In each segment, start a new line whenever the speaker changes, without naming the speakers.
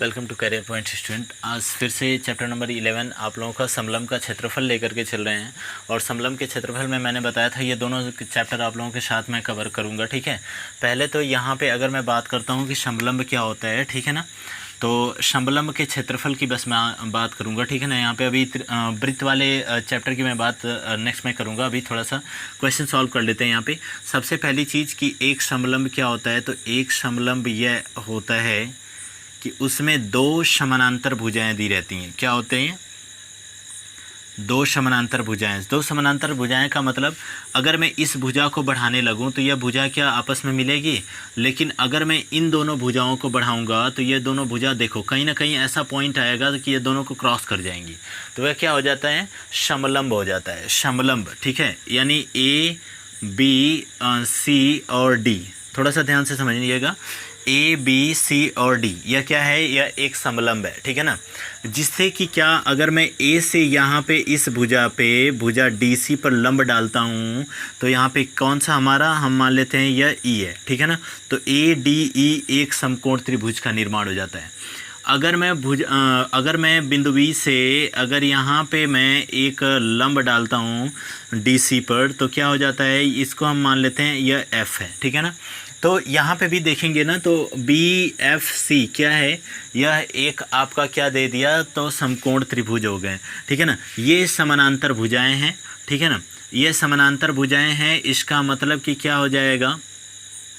Welcome to career point student. आज फिर से चैप्टर नंबर 11 आप लोगों का समलंब का क्षेत्रफल लेकर के चल रहे हैं। और समलंब के क्षेत्रफल में मैंने बताया था ये दोनों चैप्टर आप लोगों के साथ मैं कवर करूंगा, ठीक है। पहले तो यहाँ पे अगर मैं बात करता हूँ कि समलंब क्या होता है, ठीक है ना, तो समलंब के क्षेत्रफल की बस मैं बात करूंगा, ठीक है ना। यहाँ पे अभी वृत्त वाले चैप्टर की मैं बात नेक्स्ट में करूंगा। अभी थोड़ा सा क्वेश्चन सॉल्व कर लेते हैं। यहाँ पे सबसे पहली चीज़ कि एक समलंब क्या होता है, तो एक समलंब यह होता है कि उसमें दो समानांतर भुजाएं दी रहती हैं। क्या होते हैं? दो समानांतर भुजाएं। दो समानांतर भुजाएं का मतलब अगर मैं इस भुजा को बढ़ाने लगूं तो यह भुजा क्या आपस में मिलेगी, लेकिन अगर मैं इन दोनों भुजाओं को बढ़ाऊंगा तो ये दोनों भुजा देखो कहीं ना कहीं ऐसा पॉइंट आएगा कि ये दोनों को क्रॉस कर जाएंगी, तो वह क्या हो जाता है? समलंब हो जाता है, समलंब, ठीक है। यानी ए बी सी और डी, थोड़ा सा ध्यान से समझिएगा, ए बी सी और डी यह क्या है? यह एक समलंब है, ठीक है ना। जिससे कि क्या, अगर मैं ए से यहाँ पे इस भुजा पे भुजा डी सी पर लंब डालता हूँ तो यहाँ पे कौन सा हमारा, हम मान लेते हैं यह ई है, ठीक है ना। तो ए डी ई एक समकोण त्रिभुज का निर्माण हो जाता है। अगर मैं बिंदु बी से अगर यहाँ पे मैं एक लंब डालता हूँ डी सी पर तो क्या हो जाता है? इसको हम मान लेते हैं यह एफ है, ठीक है ना। तो यहाँ पे भी देखेंगे ना तो बी एफ सी क्या है? यह एक आपका क्या दे दिया? तो समकोण त्रिभुज हो गए, ठीक है ना। ये समानांतर भुजाएं हैं, ठीक है ना, ये समानांतर भुजाएं हैं। इसका मतलब कि क्या हो जाएगा?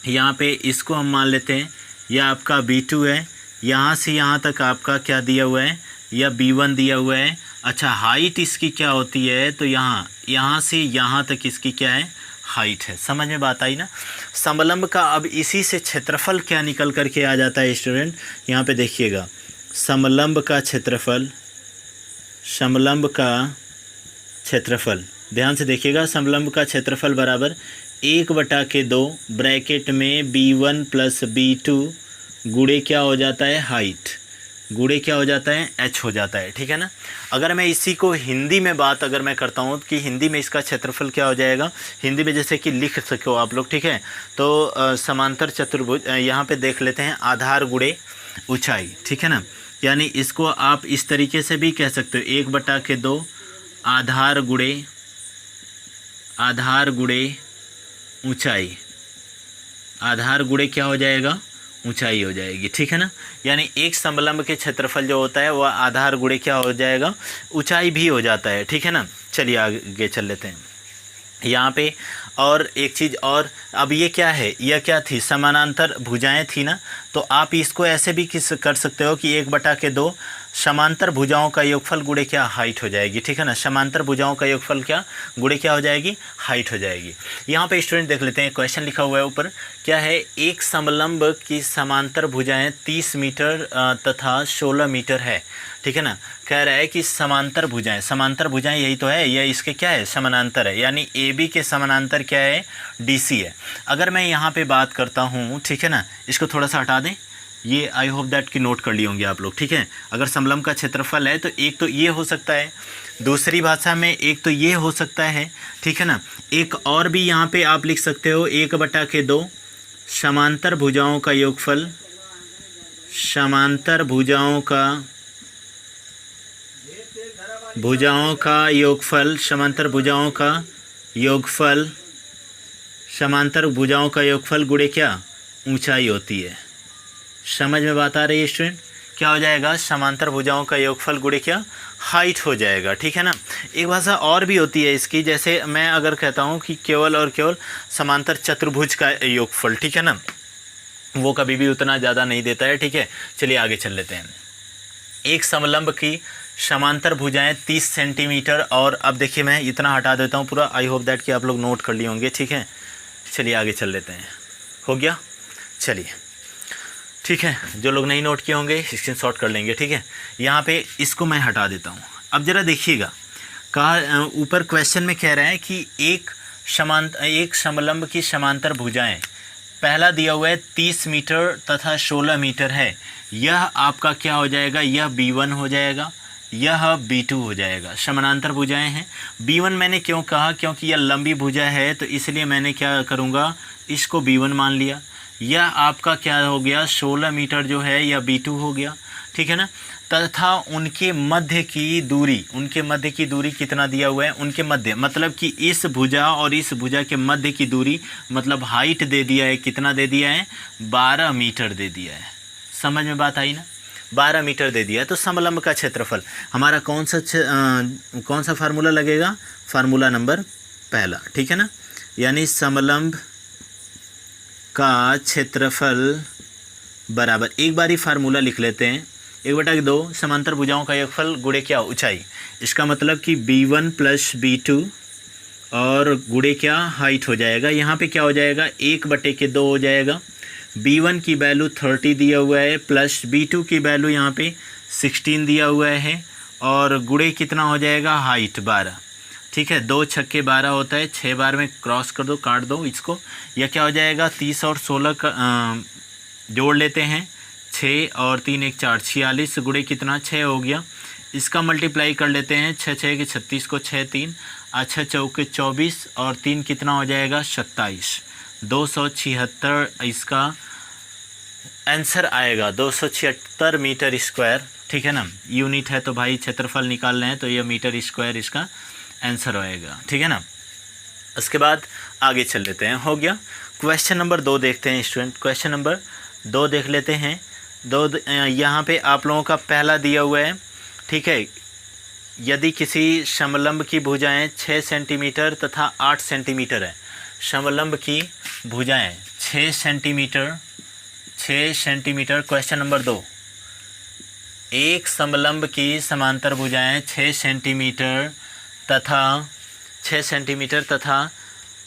यहाँ पे इसको हम मान लेते हैं यह आपका B2 है, यहाँ से यहाँ तक आपका क्या दिया हुआ है? यह B1 दिया हुआ है। अच्छा, हाइट इसकी क्या होती है? तो यहाँ से यहाँ तक इसकी क्या है? हाइट है। समझ में बात आई ना। समलंब का अब इसी से क्षेत्रफल क्या निकल करके आ जाता है स्टूडेंट? यहाँ पे देखिएगा, समलंब का क्षेत्रफल, समलंब का क्षेत्रफल, ध्यान से देखिएगा, समलंब का क्षेत्रफल बराबर 1/2 ब्रैकेट में B1 + B2 गुणे क्या हो जाता है? हाइट, गुणे क्या हो जाता है? h हो जाता है, ठीक है ना। अगर मैं इसी को हिंदी में बात अगर मैं करता हूँ कि हिंदी में इसका क्षेत्रफल क्या हो जाएगा, हिंदी में जैसे कि लिख सको आप लोग, ठीक है। तो समांतर चतुर्भुज यहाँ पे देख लेते हैं, आधार गुणे ऊंचाई, ठीक है ना। यानी इसको आप इस तरीके से भी कह सकते हो, 1/2 आधार गुणे ऊंचाई, आधार गुणे क्या हो जाएगा? ऊंचाई हो जाएगी, ठीक है ना। यानी एक समलंब के क्षेत्रफल जो होता है वह आधार गुणे क्या हो जाएगा? ऊंचाई भी हो जाता है, ठीक है ना। चलिए आगे चल लेते हैं यहाँ पे। और एक चीज़ और, अब ये क्या है? यह क्या थी? समानांतर भुजाएं थी ना। तो आप इसको ऐसे भी कर सकते हो कि 1/2 समांतर भुजाओं का योगफल गुणे क्या? हाइट हो जाएगी, ठीक है ना। समांतर भुजाओं का योगफल क्या? गुणे क्या हो जाएगी? हाइट हो जाएगी। यहाँ पे स्टूडेंट देख लेते हैं, क्वेश्चन लिखा हुआ है ऊपर, क्या है? एक समलंब की समांतर भुजाएं 30 मीटर तथा 16 मीटर है, ठीक है ना। कह रहा है कि समांतर भुजाएं यही तो है, यह इसके क्या है? समानांतर है। यानी ए बी के समानांतर क्या है? डी सी है। अगर मैं यहाँ पे बात करता हूँ, ठीक है ना, इसको थोड़ा सा हटा दें, ये आई होप दैट कि नोट कर लिए होंगे आप लोग, ठीक है। अगर समलंब का क्षेत्रफल है तो एक तो ये हो सकता है, दूसरी भाषा में एक तो ये हो सकता है, ठीक है ना। एक और भी यहाँ पे आप लिख सकते हो, 1/2 समांतर भुजाओं का योगफल, समांतर भुजाओं का योगफल, समांतर भुजाओं का योगफल गुणे क्या? ऊंचाई होती है। समझ में बात आ रही है स्टूडेंट? क्या हो जाएगा? समांतर भुजाओं का योगफल गुणे क्या? हाइट हो जाएगा, ठीक है ना। एक भाषा और भी होती है इसकी, जैसे मैं अगर कहता हूँ कि केवल और केवल समांतर चतुर्भुज का योगफल, ठीक है ना, वो कभी भी उतना ज़्यादा नहीं देता है, ठीक है। चलिए आगे चल लेते हैं। एक समलंब की समांतर भुजाएं 30 सेंटीमीटर, और अब देखिए मैं इतना हटा देता हूँ पूरा, आई होप दैट कि आप लोग नोट कर लिए होंगे, ठीक है। चलिए आगे चल लेते हैं, हो गया। चलिए ठीक है, जो लोग नहीं नोट किए होंगे स्क्रीनशॉट कर लेंगे, ठीक है। यहाँ पे इसको मैं हटा देता हूँ। अब ज़रा देखिएगा, कहा ऊपर क्वेश्चन में कह रहा है कि एक समलंब की समांतर भुजाएं, पहला दिया हुआ है 30 मीटर तथा 16 मीटर है। यह आपका क्या हो जाएगा? यह B1 हो जाएगा, यह B2 हो जाएगा। समानांतर भुजाएं हैं। B1 मैंने क्यों कहा? क्योंकि यह लंबी भुजा है, तो इसलिए मैंने क्या करूँगा, इसको B1 मान लिया। यह आपका क्या हो गया? 16 मीटर जो है यह B2 हो गया, ठीक है ना, तथा उनके मध्य की दूरी कितना दिया हुआ है, उनके मध्य मतलब कि इस भुजा और इस भुजा के मध्य की दूरी मतलब हाइट दे दिया है, कितना दे दिया है, 12 मीटर दे दिया है। समझ में बात आई ना, 12 मीटर दे दिया है। तो समलंब का क्षेत्रफल हमारा कौन सा फार्मूला लगेगा, फार्मूला नंबर पहला, ठीक है ना, यानी समलंब का क्षेत्रफल बराबर, एक बार ही फार्मूला लिख लेते हैं, 1/2 समांतर भुजाओं का योगफल गुणे क्या, ऊंचाई। इसका मतलब कि b1 प्लस b2 और गुणे क्या, हाइट हो जाएगा। यहाँ पे क्या हो जाएगा, 1/2 हो जाएगा। b1 की वैल्यू 30 दिया हुआ है प्लस b2 की वैल्यू यहाँ पे 16 दिया हुआ है और गुणे कितना हो जाएगा, हाइट 12। ठीक है, 2 छक्के 12 होता है, 6 बार में क्रॉस कर दो, काट दो इसको। यह क्या हो जाएगा, 30 और 16 का जोड़ लेते हैं, 6 और 3 1 4 46 गुणे कितना, 6 हो गया। इसका मल्टीप्लाई कर लेते हैं, 6 6 के 36 को 6 3 अच्छा चौके 24 और 3 कितना हो जाएगा, 27, 276 इसका आंसर आएगा, 276 मीटर स्क्वायर। ठीक है ना, यूनिट है तो भाई क्षेत्रफल निकालना है तो यह मीटर स्क्वायर इसका आंसर होएगा। ठीक है ना, उसके बाद आगे चल लेते हैं, हो गया। क्वेश्चन नंबर 2 देखते हैं स्टूडेंट, क्वेश्चन नंबर 2 देख लेते हैं। यहाँ पे आप लोगों का पहला दिया हुआ है, ठीक है, यदि किसी समलंब की भुजाएं 6 सेंटीमीटर तथा 8 सेंटीमीटर है, समलंब की भुजाएं 6 सेंटीमीटर। क्वेश्चन नंबर 2, एक समलंब की समांतर भुजाएं 6 सेंटीमीटर तथा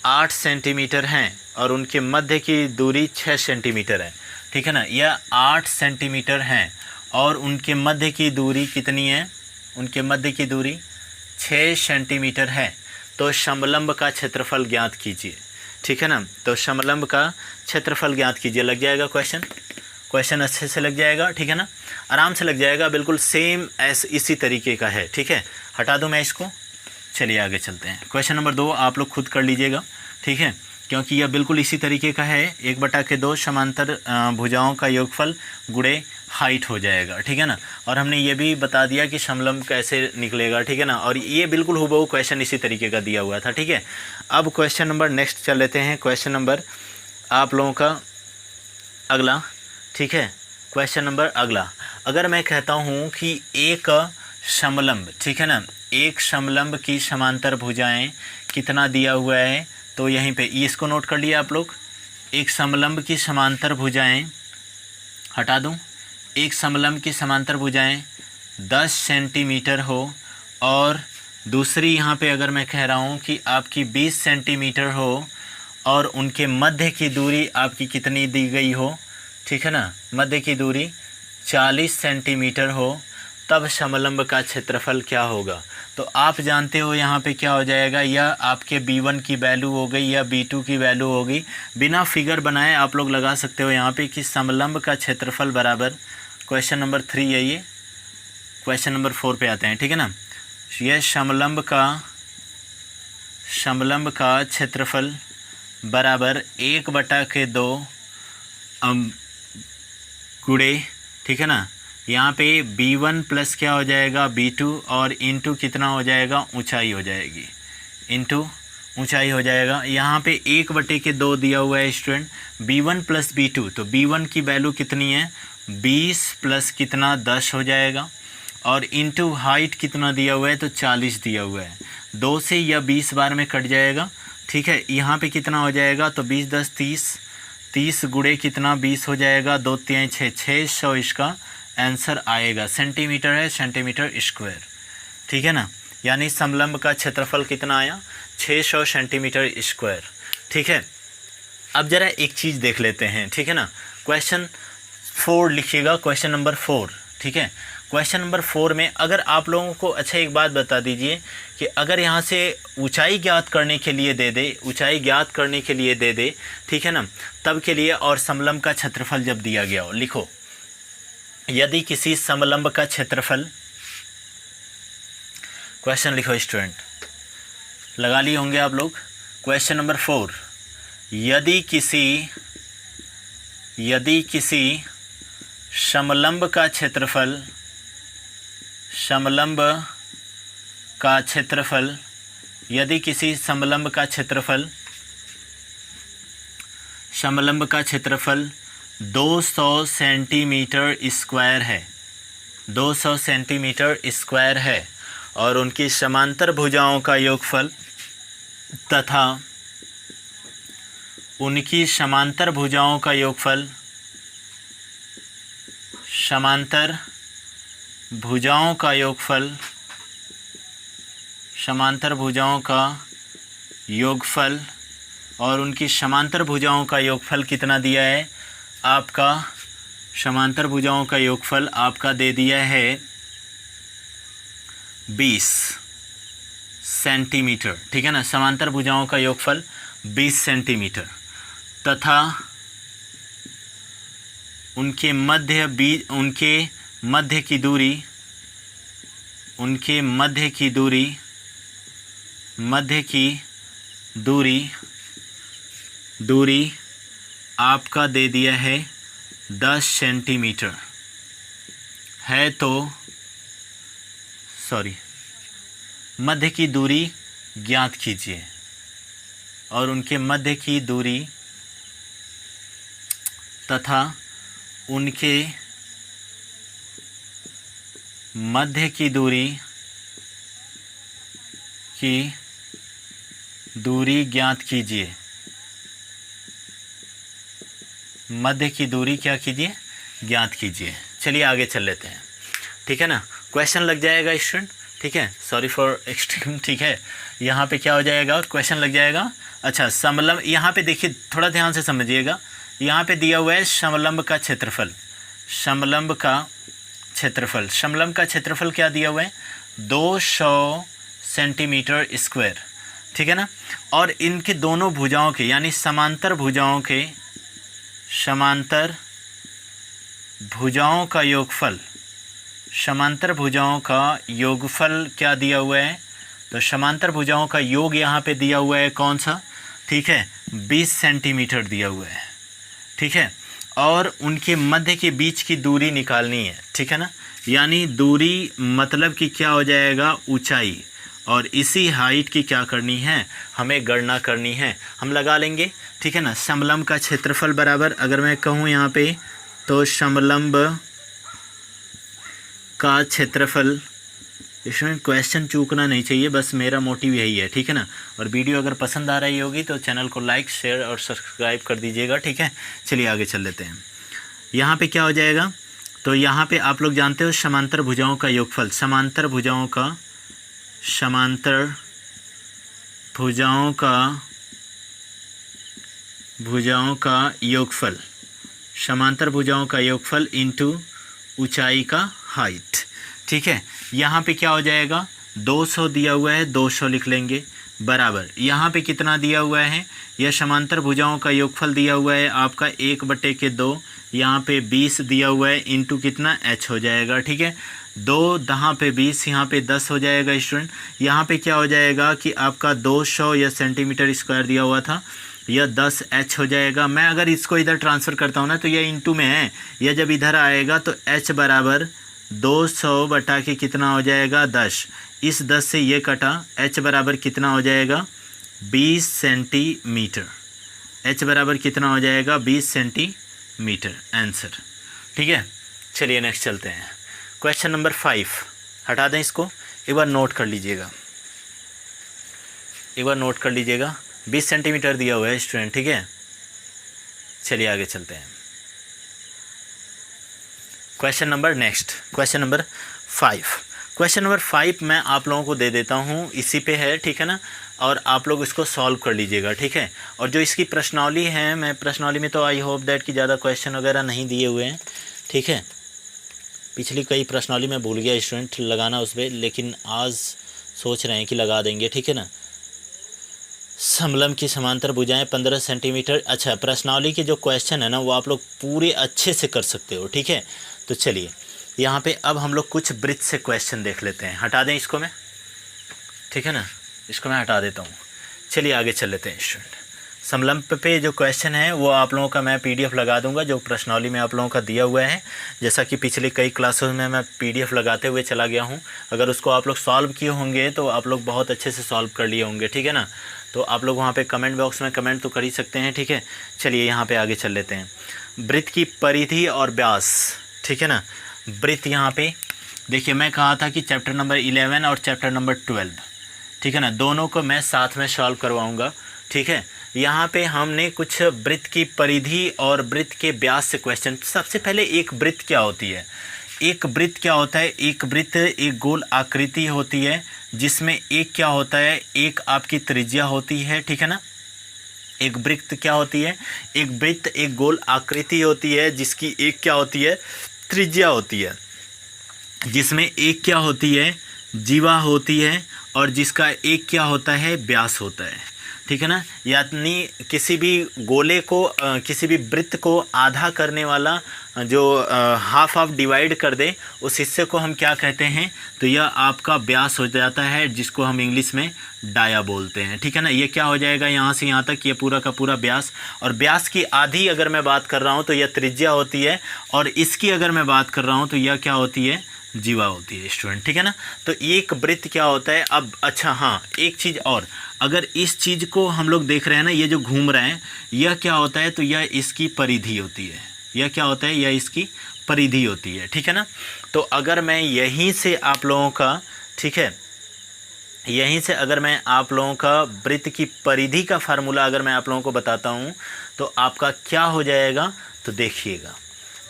8 सेंटीमीटर हैं और उनके मध्य की दूरी 6 सेंटीमीटर है। ठीक है ना, यह 8 सेंटीमीटर हैं और उनके मध्य की दूरी कितनी है, उनके मध्य की दूरी 6 सेंटीमीटर है। तो समलंब का क्षेत्रफल ज्ञात कीजिए। ठीक है ना, तो समलंब का क्षेत्रफल ज्ञात कीजिए। लग जाएगा क्वेश्चन अच्छे से लग जाएगा। ठीक है ना, आराम से लग जाएगा, बिल्कुल सेम इसी तरीके का है। ठीक है, हटा दूँ मैं इसको, चलिए आगे चलते हैं। क्वेश्चन नंबर 2 आप लोग खुद कर लीजिएगा, ठीक है, क्योंकि यह बिल्कुल इसी तरीके का है। 1/2 समांतर भुजाओं का योगफल गुणे हाइट हो जाएगा। ठीक है ना, और हमने ये भी बता दिया कि समलंब कैसे निकलेगा। ठीक है ना, और ये बिल्कुल हुबहू क्वेश्चन इसी तरीके का दिया हुआ था। ठीक है, अब क्वेश्चन नंबर नेक्स्ट चल लेते हैं। क्वेश्चन नंबर आप लोगों का अगला, ठीक है, क्वेश्चन नंबर अगला, अगर मैं कहता हूँ कि एक समलंब, ठीक है ना, एक समलंब की समांतर भुजाएं कितना दिया हुआ है, तो यहीं पे इसको नोट कर लिया आप लोग। एक समलंब की समांतर भुजाएं, हटा दूं, एक समलंब की समांतर भुजाएं 10 सेंटीमीटर हो और दूसरी यहाँ पे अगर मैं कह रहा हूँ कि आपकी 20 सेंटीमीटर हो और उनके मध्य की दूरी आपकी कितनी दी गई हो, ठीक है ना, मध्य की दूरी 40 सेंटीमीटर हो, तब समलंब का क्षेत्रफल क्या होगा। तो आप जानते हो यहाँ पे क्या हो जाएगा, या आपके b1 की वैल्यू हो गई या b2 की वैल्यू होगी। बिना फिगर बनाए आप लोग लगा सकते हो यहाँ पे कि समलंब का क्षेत्रफल बराबर, क्वेश्चन नंबर 3 है ये, क्वेश्चन नंबर 4 पे आते हैं। ठीक है ना, यह समलंब का क्षेत्रफल बराबर 1/2 गुणे, ठीक है ना, यहाँ पे b1 प्लस क्या हो जाएगा, b2 और इंटू कितना हो जाएगा, ऊंचाई हो जाएगी, इंटू ऊंचाई हो जाएगा। यहाँ पे 1/2 दिया हुआ है स्टूडेंट, b1 प्लस b2, तो b1 की वैल्यू कितनी है, 20 प्लस कितना 10 हो जाएगा और इंटू हाइट कितना दिया हुआ है, तो 40 दिया हुआ है। 2 से या 20 बार में कट जाएगा। ठीक है, यहाँ पे कितना हो जाएगा, तो 20 10 30 गुणे कितना 20 हो जाएगा, 2 3 6 600 इसका आंसर आएगा। सेंटीमीटर है, सेंटीमीटर स्क्वायर। ठीक है ना, यानी समलंब का क्षेत्रफल कितना आया, 600 सेंटीमीटर स्क्वायर। ठीक है, अब जरा एक चीज़ देख लेते हैं। ठीक है ना, क्वेश्चन 4 लिखिएगा, क्वेश्चन नंबर 4। ठीक है, क्वेश्चन नंबर 4 में अगर आप लोगों को, अच्छा एक बात बता दीजिए कि अगर यहाँ से ऊंचाई ज्ञात करने के लिए दे दे, ऊंचाई ज्ञात करने के लिए दे दे, ठीक है ना, तब के लिए, और समलंब का क्षेत्रफल जब दिया गया हो, लिखो, यदि किसी समलंब का क्षेत्रफल, क्वेश्चन लिखो स्टूडेंट, लगा लिए होंगे आप लोग। क्वेश्चन नंबर 4, यदि किसी समलंब का क्षेत्रफल, समलंब का क्षेत्रफल, यदि किसी समलंब का क्षेत्रफल, समलंब का क्षेत्रफल 200 सेंटीमीटर स्क्वायर है, 200 सेंटीमीटर स्क्वायर है और उनकी समांतर भुजाओं का योगफल तथा उनकी समांतर भुजाओं का योगफल, समांतर भुजाओं का योगफल, समांतर भुजाओं का योगफल और उनकी समांतर भुजाओं का योगफल कितना दिया है आपका, समांतर भुजाओं का योगफल आपका दे दिया है 20 सेंटीमीटर, ठीक है ना। समांतर भुजाओं का योगफल 20 सेंटीमीटर तथा उनके मध्य की दूरी, उनके मध्य की दूरी आपका दे दिया है 10 सेंटीमीटर है, तो मध्य की दूरी ज्ञात कीजिए और उनके मध्य की दूरी तथा उनके मध्य की दूरी ज्ञात कीजिए, मध्य की दूरी क्या कीजिए, ज्ञात कीजिए। चलिए आगे चल लेते हैं, ठीक है ना। क्वेश्चन लग जाएगा स्टूडेंट, ठीक है, सॉरी फॉर एक्सट्रीम, ठीक है। यहाँ पे क्या हो जाएगा और क्वेश्चन लग जाएगा। अच्छा, समलंब, यहाँ पे देखिए थोड़ा ध्यान से समझिएगा, यहाँ पे दिया हुआ है समलंब का क्षेत्रफल, समलंब का क्षेत्रफल, समलंब का क्षेत्रफल क्या दिया हुआ है 200 सेंटीमीटर स्क्वायर, ठीक है ना। और इनके दोनों भुजाओं के यानी समांतर भुजाओं के, समांतर भुजाओं का योगफल, समांतर भुजाओं का योगफल क्या दिया हुआ है, तो समांतर भुजाओं का योग यहाँ पे दिया हुआ है कौन सा, ठीक है 20 सेंटीमीटर दिया हुआ है, ठीक है। और उनके मध्य के बीच की दूरी निकालनी है, ठीक है ना। यानी दूरी मतलब कि क्या हो जाएगा ऊंचाई, और इसी हाइट की क्या करनी है हमें गणना करनी है, हम लगा लेंगे, ठीक है ना। समलंब का क्षेत्रफल बराबर, अगर मैं कहूँ यहाँ पे तो समलंब का क्षेत्रफल, इसमें क्वेश्चन चूकना नहीं चाहिए, बस मेरा मोटिव यही है, ठीक है ना। और वीडियो अगर पसंद आ रही होगी तो चैनल को लाइक, शेयर और सब्सक्राइब कर दीजिएगा, ठीक है। चलिए आगे चल लेते हैं। यहाँ पे क्या हो जाएगा, तो यहाँ पे आप लोग जानते हो समांतर भुजाओं का योगफल, समांतर भुजाओं का, समांतर भुजाओं का योगफल, समांतर भुजाओं का योगफल इंटू ऊंचाई का हाइट, ठीक है। यहाँ पे क्या हो जाएगा 200 दिया हुआ है, 200 लिख लेंगे, बराबर यहाँ पे कितना दिया हुआ है, यह समांतर भुजाओं का योगफल दिया हुआ है आपका 1/2, यहाँ पे 20 दिया हुआ है इंटू कितना h हो जाएगा, ठीक है। 2 दहाँ पे 20, यहाँ पे 10 हो जाएगा स्टूडेंट। यहाँ पे क्या हो जाएगा कि आपका 200 या सेंटीमीटर स्क्वायर दिया हुआ था, यह 10h हो जाएगा। मैं अगर इसको इधर ट्रांसफ़र करता हूँ ना तो यह इंटू में है, यह जब इधर आएगा तो h बराबर 200 बटा के कितना हो जाएगा 10, इस 10 से ये कटा, h बराबर कितना हो जाएगा 20 सेंटीमीटर, h बराबर कितना हो जाएगा 20 सेंटीमीटर आंसर, ठीक है। चलिए नेक्स्ट चलते हैं, क्वेश्चन नंबर 5, हटा दें इसको, एक बार नोट कर लीजिएगा, एक बार नोट कर लीजिएगा, 20 सेंटीमीटर दिया हुआ है स्टूडेंट, ठीक है। चलिए आगे चलते हैं, question number next, question number 5। Question number 5 मैं आप लोगों को दे देता हूँ, इसी पे है, ठीक है ना। और आप लोग इसको सॉल्व कर लीजिएगा, ठीक है। और जो इसकी प्रश्नावली है, मैं प्रश्नावली में तो आई होप दैट कि ज़्यादा क्वेश्चन वगैरह नहीं दिए हुए हैं, ठीक है। पिछली कई प्रश्नावली में भूल गया स्टूडेंट लगाना उस पर, लेकिन आज सोच रहे हैं कि लगा देंगे, ठीक है ना। समलंब की समांतर भुजाएं 15 सेंटीमीटर। अच्छा, प्रश्नावली के जो क्वेश्चन है ना वो आप लोग पूरे अच्छे से कर सकते हो, ठीक है। तो चलिए यहाँ पे अब हम लोग कुछ वृत्त से क्वेश्चन देख लेते हैं, हटा दें इसको मैं, ठीक है ना, इसको मैं हटा देता हूँ। चलिए आगे चल लेते हैं स्टूडेंट। समलंब पे जो क्वेश्चन है वो आप लोगों का मैं पीडीएफ लगा दूंगा, जो प्रश्नावली में आप लोगों का दिया हुआ है, जैसा कि पिछले कई क्लासों में मैं पीडीएफ लगाते हुए चला गया हूँ। अगर उसको आप लोग सॉल्व किए होंगे तो आप लोग बहुत अच्छे से सॉल्व कर लिए होंगे, ठीक है ना। तो आप लोग वहाँ पे कमेंट बॉक्स में कमेंट तो कर ही सकते हैं, ठीक है। चलिए यहाँ पे आगे चल लेते हैं। वृत्त की परिधि और व्यास, ठीक है ना। वृत्त यहाँ पे देखिए, मैं कहा था कि चैप्टर नंबर 11 और चैप्टर नंबर 12, ठीक है ना, दोनों को मैं साथ में सॉल्व करवाऊँगा, ठीक है। यहाँ पे हमने कुछ वृत्त की परिधि और वृत्त के व्यास से क्वेश्चन। सबसे पहले एक वृत्त क्या होती है? एक वृत्त क्या होता है? एक वृत्त एक गोल आकृति होती है जिसमें एक क्या होता है, एक आपकी त्रिज्या होती है, ठीक है ना। एक वृत्त क्या होती है? एक वृत्त एक गोल आकृति होती है जिसकी एक क्या होती है, त्रिज्या होती है, जिसमें एक क्या होती है, जीवा होती है, और जिसका एक क्या होता है, व्यास होता है, ठीक है ना। यानी किसी भी गोले को किसी भी वृत्त को आधा करने वाला जो हाफ ऑफ डिवाइड कर दे, उस हिस्से को हम क्या कहते हैं, तो यह आपका व्यास हो जाता है, जिसको हम इंग्लिश में डाया बोलते हैं, ठीक है ना। ये क्या हो जाएगा, यहाँ से यहाँ तक ये पूरा का पूरा व्यास। और व्यास की आधी अगर मैं बात कर रहा हूँ तो यह त्रिज्या होती है, और इसकी अगर मैं बात कर रहा हूँ तो यह क्या होती है, जीवा होती है स्टूडेंट, ठीक है ना। तो एक वृत्त क्या होता है। अब अच्छा हाँ, एक चीज़ और, अगर इस चीज़ को हम लोग देख रहे हैं ना, ये जो घूम रहे हैं, यह क्या होता है, तो यह इसकी परिधि होती है। यह क्या होता है, यह इसकी परिधि होती है, ठीक है ना। तो अगर मैं यहीं से आप लोगों का, ठीक है, यहीं से अगर मैं आप लोगों का वृत्त की परिधि का फार्मूला अगर मैं आप लोगों को बताता हूँ तो आपका क्या हो जाएगा, तो देखिएगा,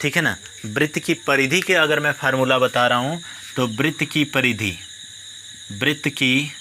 ठीक है ना। वृत्त की परिधि के अगर मैं फार्मूला बता रहा हूँ तो वृत्त की परिधि, वृत्त की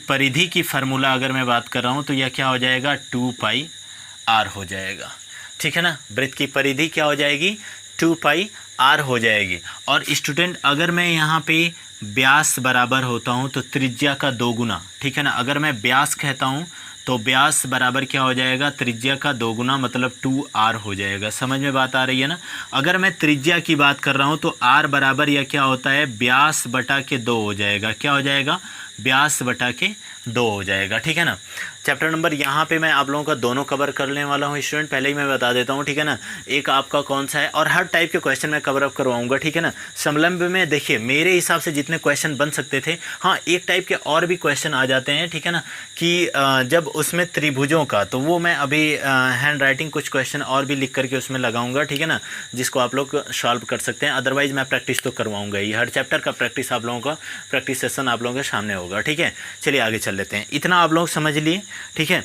परिधि की फार्मूला अगर मैं बात कर रहा हूँ तो यह क्या हो जाएगा, 2πr हो जाएगा, ठीक है ना। वृत्त की परिधि क्या हो जाएगी, 2πr हो जाएगी। और स्टूडेंट अगर मैं यहाँ पे व्यास बराबर होता हूँ तो त्रिज्या का 2 गुना, ठीक है ना। अगर मैं व्यास कहता हूँ तो व्यास बराबर क्या हो जाएगा, त्रिज्या का 2 गुना, मतलब 2r हो जाएगा। समझ में बात आ रही है ना। अगर मैं त्रिज्या की बात कर रहा हूँ तो r बराबर यह क्या होता है, व्यास बटा के 2 हो जाएगा। क्या हो जाएगा, व्यास बटा के 2 हो जाएगा, ठीक है ना। चैप्टर नंबर यहाँ पे मैं आप लोगों का दोनों कवर करने वाला हूँ स्टूडेंट, पहले ही मैं बता देता हूँ, ठीक है ना। एक आपका कौन सा है, और हर टाइप के क्वेश्चन मैं कवर अप करवाऊँगा, ठीक है ना। समलंब में देखिए मेरे हिसाब से जितने क्वेश्चन बन सकते थे, हाँ एक टाइप के और भी क्वेश्चन आ जाते हैं, ठीक है ना, कि जब उसमें त्रिभुजों का, तो वो मैं अभी हैंड राइटिंग कुछ क्वेश्चन और भी लिख करके उसमें लगाऊंगा, ठीक है ना, जिसको आप लोग सॉल्व कर सकते हैं। अदरवाइज़ मैं प्रैक्टिस तो करवाऊंगा ही, हर चैप्टर का प्रैक्टिस आप लोगों का प्रैक्टिस सेशन आप लोगों के सामने होगा, ठीक है। चलिए आगे चल लेते हैं, इतना आप लोग समझ लिए, ठीक है।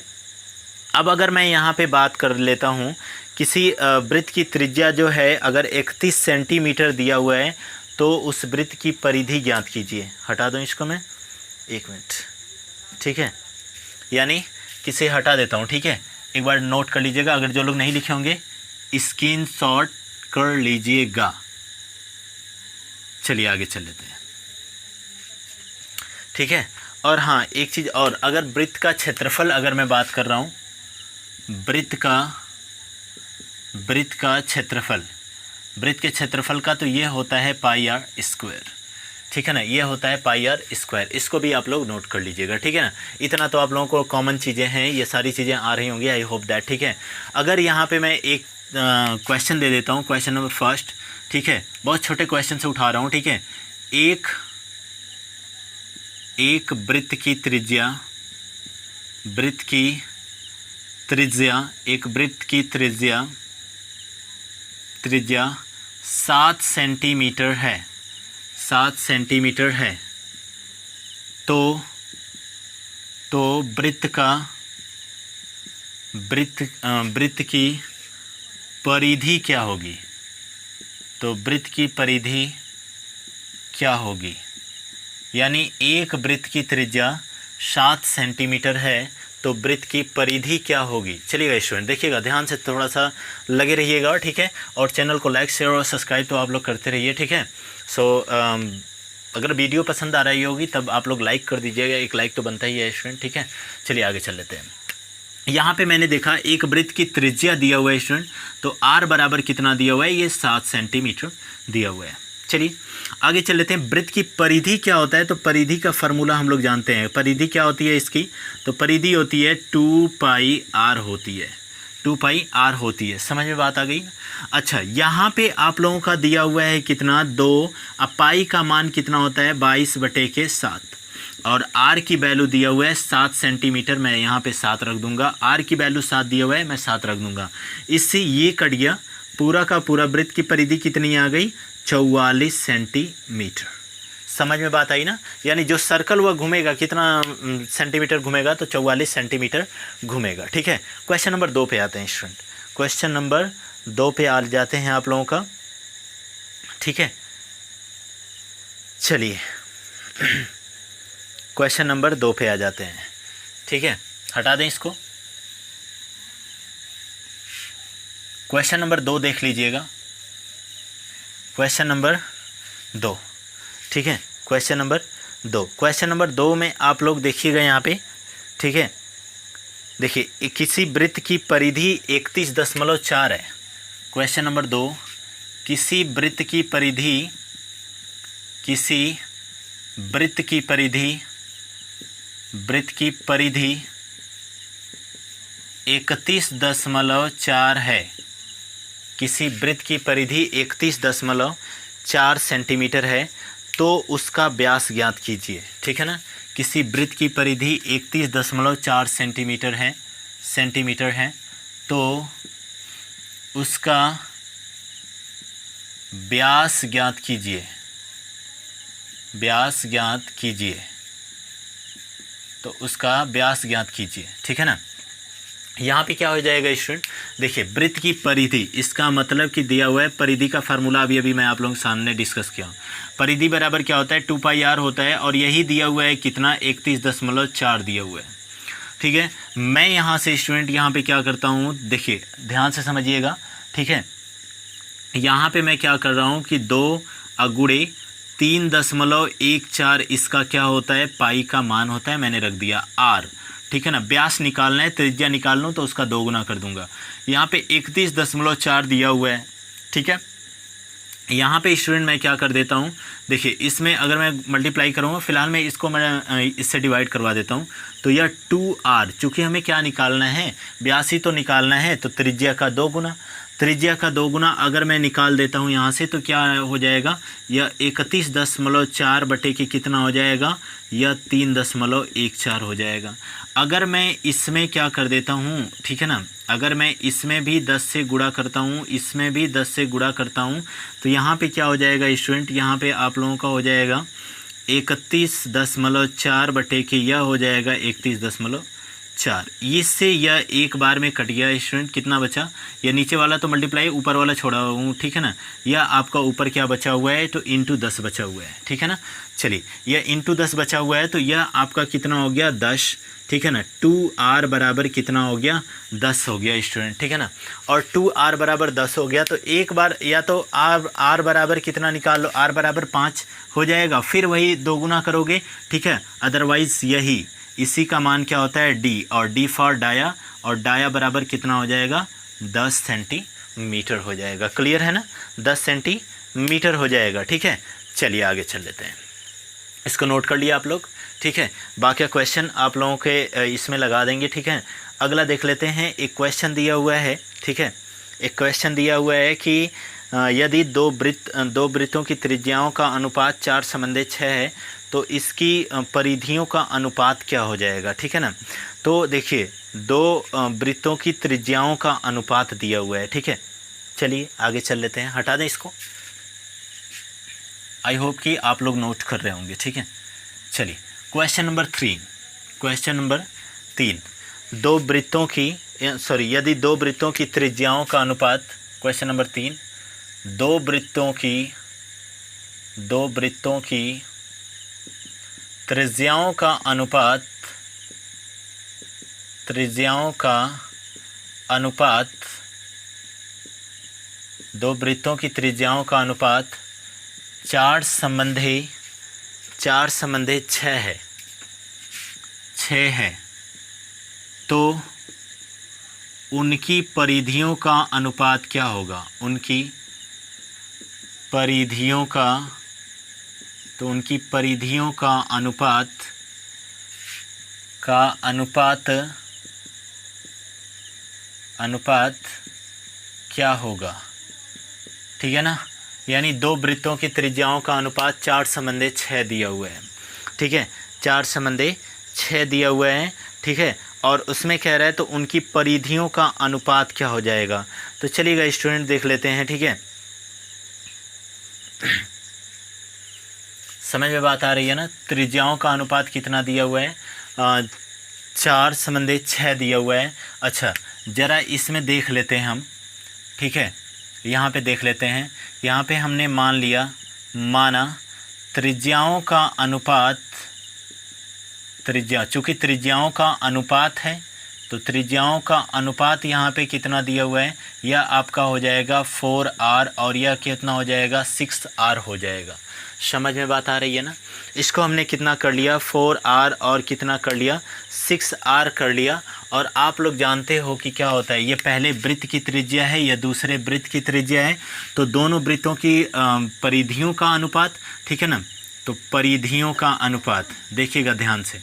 अब अगर मैं यहाँ पे बात कर लेता हूँ, किसी वृत्त की त्रिज्या जो है अगर 31 सेंटीमीटर दिया हुआ है तो उस वृत्त की परिधि ज्ञात कीजिए। हटा दूँ इसको मैं, 1 मिनट, ठीक है, यानी किसे हटा देता हूँ, ठीक है। एक बार नोट कर लीजिएगा, अगर जो लोग नहीं लिखे होंगे स्क्रीनशॉट कर लीजिएगा। चलिए आगे चल लेते हैं, ठीक है। और हाँ एक चीज़ और, अगर वृत्त का क्षेत्रफल अगर मैं बात कर रहा हूँ, वृत्त का क्षेत्रफल, वृत्त के क्षेत्रफल का तो ये होता है πr², ठीक है ना, ये होता है πr²। इसको भी आप लोग नोट कर लीजिएगा, ठीक है ना। इतना तो आप लोगों को कॉमन चीज़ें हैं, ये सारी चीज़ें आ रही होंगी, आई होप दैट, ठीक है। अगर यहाँ पे मैं एक क्वेश्चन दे देता हूँ, क्वेश्चन नंबर फर्स्ट, ठीक है, बहुत छोटे क्वेश्चन से उठा रहा हूँ, ठीक है। एक वृत्त की त्रिज्या, एक वृत्त की त्रिज्या 7 सेंटीमीटर है, 7 सेंटीमीटर है, तो वृत्त की परिधि क्या होगी, तो वृत्त की परिधि क्या होगी, यानी एक वृत्त की त्रिज्या 7 सेंटीमीटर है तो वृत्त की परिधि क्या होगी। चलिएगा स्टूडेंट, देखिएगा ध्यान से, थोड़ा सा लगे रहिएगा, ठीक है। और चैनल को लाइक शेयर और सब्सक्राइब तो आप लोग करते रहिए, ठीक है। अगर वीडियो पसंद आ रही होगी तब आप लोग लाइक कर दीजिएगा, एक लाइक तो बनता ही है स्टूडेंट, ठीक है। चलिए आगे चल लेते हैं। यहाँ पे मैंने देखा एक वृत्त की त्रिज्या दिया हुआ है स्टूडेंट, तो r बराबर कितना दिया हुआ है, ये 7 सेंटीमीटर दिया हुआ है, चलिए आगे चल लेते हैं। वृत्त की परिधि क्या होता है, तो परिधि का फार्मूला हम लोग जानते हैं। परिधि क्या होती है इसकी, तो परिधि होती है 2πr होती है, 2πr होती है। समझ में बात आ गई। अच्छा, यहाँ पे आप लोगों का दिया हुआ है कितना, 2। अब पाई का मान कितना होता है, 22/7, और आर की वैल्यू दिया हुआ है 7 सेंटीमीटर। मैं यहाँ पे 7 रख दूंगा, आर की वैल्यू 7 दिया हुआ है, मैं 7 रख दूंगा। इससे ये कट गया, पूरा का पूरा वृत्त की परिधि कितनी आ गई, 44 सेंटीमीटर। समझ में बात आई ना। यानी जो सर्कल वह घूमेगा कितना सेंटीमीटर घूमेगा, तो 44 सेंटीमीटर घूमेगा। ठीक है, क्वेश्चन नंबर 2 पे आते हैं स्टूडेंट। क्वेश्चन नंबर 2 पे आ जाते हैं आप लोगों का। ठीक है, चलिए क्वेश्चन नंबर 2 पे आ जाते हैं। ठीक है, हटा दें इसको। क्वेश्चन नंबर 2 देख लीजिएगा, क्वेश्चन नंबर 2। ठीक है, क्वेश्चन नंबर 2। क्वेश्चन नंबर 2 में आप लोग देखिएगा यहाँ पे। ठीक है, देखिए किसी वृत्त की परिधि 31.4 है। क्वेश्चन नंबर 2, किसी वृत्त की परिधि, किसी वृत्त की परिधि, वृत्त की परिधि 31.4 है। किसी वृत्त की परिधि 31.4 सेंटीमीटर है, तो उसका व्यास ज्ञात कीजिए। ठीक है ना, किसी वृत्त की परिधि 31.4 सेंटीमीटर है, तो उसका व्यास ज्ञात कीजिए, व्यास ज्ञात कीजिए, तो उसका व्यास ज्ञात कीजिए। ठीक है ना। यहाँ पे क्या हो जाएगा स्टूडेंट, देखिए वृत्त की परिधि, इसका मतलब कि दिया हुआ है परिधि का फार्मूला अभी मैं आप लोगों के सामने डिस्कस किया। परिधि बराबर क्या होता है, 2πr होता है, और यही दिया हुआ है कितना, 31.4 दिया हुआ है। ठीक है, मैं यहाँ से स्टूडेंट यहाँ पे क्या करता हूँ, देखिए ध्यान से समझिएगा। ठीक है, यहाँ पे मैं क्या कर रहा हूँ कि 2 × 3.14 इसका क्या होता है, पाई का मान होता है, मैंने रख दिया r। ठीक है ना, व्यास निकालना है, त्रिज्या निकालना हो तो उसका 2 गुना कर दूंगा। यहाँ पे 31.4 दिया हुआ है। ठीक है, यहाँ पे स्टूडेंट मैं क्या कर देता हूँ, देखिए इसमें अगर मैं मल्टीप्लाई करूँगा, फिलहाल मैं इसको मैं इससे डिवाइड करवा देता हूँ, तो यह 2r, चूँकि हमें क्या निकालना है, व्यास ही तो निकालना है, तो त्रिज्या का 2 गुना, त्रिज्या का 2 गुना अगर मैं निकाल देता हूँ यहाँ से, तो क्या हो जाएगा, यह 31.4 बटे के कितना हो जाएगा, यह 3.14 हो जाएगा। अगर मैं इसमें क्या कर देता हूँ, ठीक है ना, अगर मैं इसमें भी 10 से गुणा करता हूँ, इसमें भी 10 से गुणा करता हूँ, तो यहाँ पे क्या हो जाएगा स्टूडेंट, यहाँ पे आप लोगों का हो जाएगा 31.4 बटे के, यह हो जाएगा 31.4। इससे यह एक बार में कट गया स्टूडेंट, कितना बचा, यह नीचे वाला तो मल्टीप्लाई, ऊपर वाला छोड़ा हूँ। ठीक है ना, यह आपका ऊपर क्या बचा हुआ है, तो इंटू 10 बचा हुआ है। ठीक है ना, चलिए यह इंटू 10 बचा हुआ है, तो यह आपका कितना हो गया, 10। ठीक है ना, 2r बराबर कितना हो गया, 10 हो गया स्टूडेंट। ठीक है ना, और 2r बराबर 10 हो गया, तो एक बार या तो r बराबर कितना निकाल लो, r बराबर 5 हो जाएगा, फिर वही 2 गुना करोगे। ठीक है, अदरवाइज़ यही इसी का मान क्या होता है, d, और d फॉर डाया, और डाया बराबर कितना हो जाएगा, 10 सेंटीमीटर हो जाएगा। क्लियर है ना, 10 सेंटीमीटर हो जाएगा। ठीक है, चलिए आगे चल लेते हैं, इसको नोट कर लिया आप लोग। ठीक है, बाकी क्वेश्चन आप लोगों के इसमें लगा देंगे। ठीक है, अगला देख लेते हैं। एक क्वेश्चन दिया हुआ है। ठीक है, एक क्वेश्चन दिया हुआ है कि यदि दो वृत्तों की त्रिज्याओं का अनुपात 4/6 है, तो इसकी परिधियों का अनुपात क्या हो जाएगा। ठीक है ना, तो देखिए 2 वृत्तों की त्रिज्याओं का अनुपात दिया हुआ है। ठीक है, चलिए आगे चल लेते हैं, हटा दें इसको। आई होप कि आप लोग नोट कर रहे होंगे। ठीक है, चलिए क्वेश्चन नंबर 3। क्वेश्चन नंबर 3, यदि 2 वृत्तों की त्रिज्याओं का अनुपात, क्वेश्चन नंबर 3, 2 वृत्तों की त्रिज्याओं का अनुपात 2 वृत्तों की त्रिज्याओं का अनुपात 4/6 है, तो उनकी परिधियों का अनुपात क्या होगा, उनकी परिधियों का, तो उनकी परिधियों का अनुपात क्या होगा, ठीक है ना। यानी दो वृत्तों की त्रिज्याओं का अनुपात 4:6 दिया हुआ है, ठीक है, 4:6 दिया हुआ है, ठीक है। और उसमें कह रहा है तो उनकी परिधियों का अनुपात क्या हो जाएगा। तो चलिएगा स्टूडेंट देख लेते हैं, ठीक है। समझ में बात आ रही है ना। त्रिज्याओं का अनुपात कितना दिया हुआ है, 4:6 दिया हुआ है। अच्छा ज़रा इसमें देख लेते हैं हम, ठीक है। यहाँ पे देख लेते हैं, यहाँ पे हमने माना त्रिज्याओं का अनुपात, चूँकि त्रिज्याओं का अनुपात है तो त्रिज्याओं का अनुपात यहाँ पे कितना दिया हुआ है, यह आपका हो जाएगा 4r और यह कितना हो जाएगा 6r हो जाएगा। समझ में बात आ रही है ना। इसको हमने कितना कर लिया 4r और कितना कर लिया 6r कर लिया। और आप लोग जानते हो कि क्या होता है, ये पहले वृत्त की त्रिज्या है, यह दूसरे वृत्त की त्रिज्या है। तो दोनों वृत्तों की परिधियों का अनुपात, ठीक है ना। तो परिधियों का अनुपात देखिएगा ध्यान से,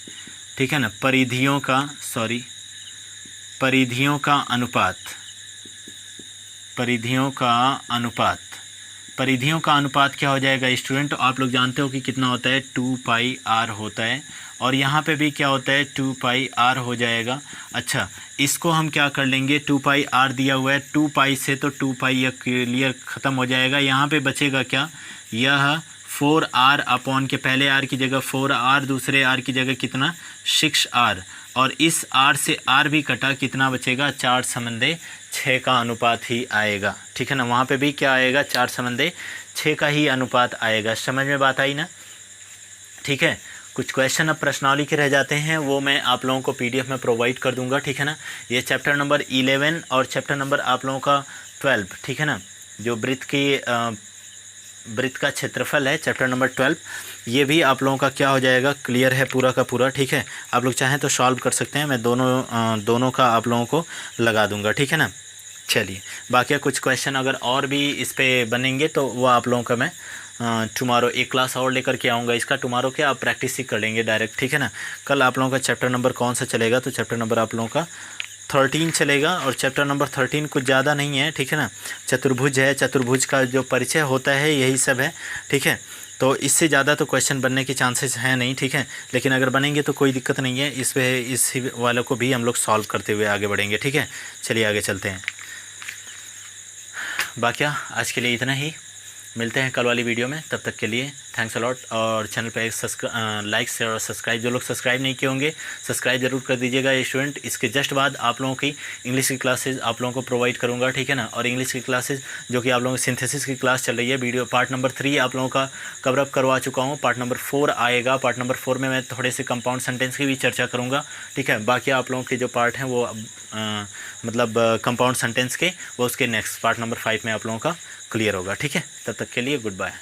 ठीक है ना। परिधियों का अनुपात क्या हो जाएगा स्टूडेंट। तो आप लोग जानते हो कि कितना होता है 2πr होता है, और यहाँ पे भी क्या होता है 2πr हो जाएगा। अच्छा इसको हम क्या कर लेंगे, 2πr दिया हुआ है, 2π से तो 2π यह क्लियर ख़त्म हो जाएगा। यहाँ पे बचेगा क्या, यह 4r अपॉन के पहले r की जगह 4r, दूसरे r की जगह कितना 6r, और इस r से r भी कटा, कितना बचेगा 4:6 का अनुपात ही आएगा, ठीक है ना। वहाँ पे भी क्या आएगा 4:6 का ही अनुपात आएगा। समझ में बात आई ना, ठीक है। कुछ क्वेश्चन अब प्रश्नावली के रह जाते हैं, वो मैं आप लोगों को PDF में प्रोवाइड कर दूंगा, ठीक है ना। ये चैप्टर नंबर 11 और चैप्टर नंबर आप लोगों का 12, ठीक है ना। जो वृत्त का क्षेत्रफल है चैप्टर नंबर 12, ये भी आप लोगों का क्या हो जाएगा क्लियर है पूरा का पूरा, ठीक है। आप लोग चाहें तो सॉल्व कर सकते हैं, मैं दोनों का आप लोगों को लगा दूंगा, ठीक है ना। चलिए बाकी कुछ क्वेश्चन अगर और भी इस पे बनेंगे तो वो आप लोगों का मैं टुमारो एक क्लास और लेकर के आऊँगा। इसका टुमारो क्या आप प्रैक्टिस ही कर लेंगे डायरेक्ट, ठीक है ना। कल आप लोगों का चैप्टर नंबर कौन सा चलेगा, तो चैप्टर नंबर आप लोगों का 13 चलेगा, और चैप्टर नंबर 13 कुछ ज़्यादा नहीं है, ठीक है ना। चतुर्भुज है, चतुर्भुज का जो परिचय होता है यही सब है, ठीक है। तो इससे ज़्यादा तो क्वेश्चन बनने के चांसेस हैं नहीं, ठीक है। लेकिन अगर बनेंगे तो कोई दिक्कत नहीं है, इस वालों को भी हम लोग सॉल्व करते हुए आगे बढ़ेंगे, ठीक है। चलिए आगे चलते हैं। बाकी आज के लिए इतना ही, मिलते हैं कल वाली वीडियो में, तब तक के लिए थैंक्स अलॉट। और चैनल पे लाइक शेयर और सब्सक्राइब, जो लोग सब्सक्राइब नहीं किए होंगे सब्सक्राइब जरूर कर दीजिएगा स्टूडेंट। इसके जस्ट बाद आप लोगों की इंग्लिश की क्लासेज आप लोगों को प्रोवाइड करूंगा, ठीक है ना। और इंग्लिश की क्लासेज जो कि आप लोगों की सिंथेसिस की क्लास चल रही है, वीडियो पार्ट नंबर 3 आप लोगों का कवर अप करवा चुका हूँ, पार्ट नंबर 4 आएगा। पार्ट नंबर 4 में मैं थोड़े से कंपाउंड सेंटेंस की भी चर्चा करूँगा, ठीक है। बाकी आप लोगों के जो पार्ट हैं वो मतलब कंपाउंड सेंटेंस के, वो उसके नेक्स्ट पार्ट नंबर 5 में आप लोगों का क्लियर होगा, ठीक है। तब तक के लिए गुड बाय।